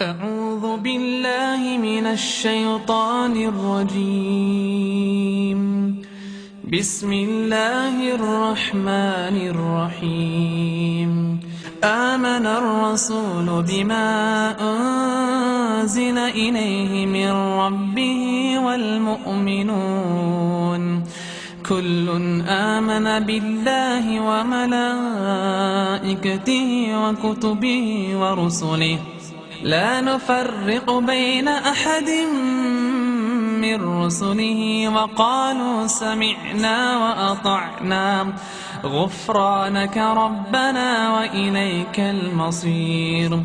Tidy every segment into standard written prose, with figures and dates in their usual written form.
أعوذ بالله من الشيطان الرجيم. بسم الله الرحمن الرحيم. آمن الرسول بما أنزل إليه من ربه والمؤمنون كل آمن بالله وملائكته وكتبه ورسله لا نفرق بين أحد من رسله وقالوا سمعنا وأطعنا غفرانك ربنا وإليك المصير.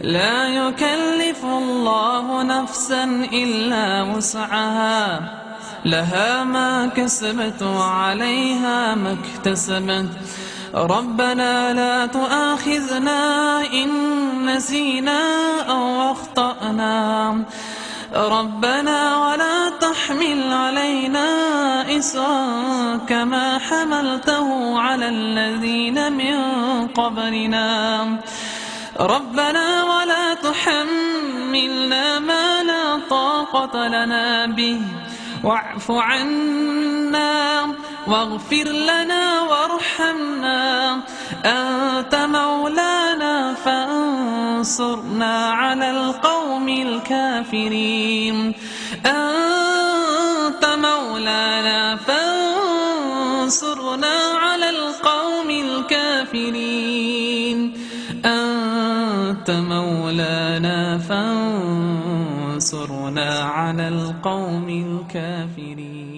لا يكلف الله نفسا إلا وسعها لها ما كسبت وعليها ما اكتسبت. ربنا لا تؤاخذنا إن نسينا أو أخطأنا ربنا ولا تحمل علينا إصرا كما حملته على الذين من قبلنا ربنا ولا تحملنا ما لا طاقة لنا به واعف عنا واغفر لنا وارحمنا أنت مولانا فانصرنا على القوم الكافرين. أنت مولانا فانصرنا على القوم الكافرين. أنت مولانا فانصرنا على القوم الكافرين.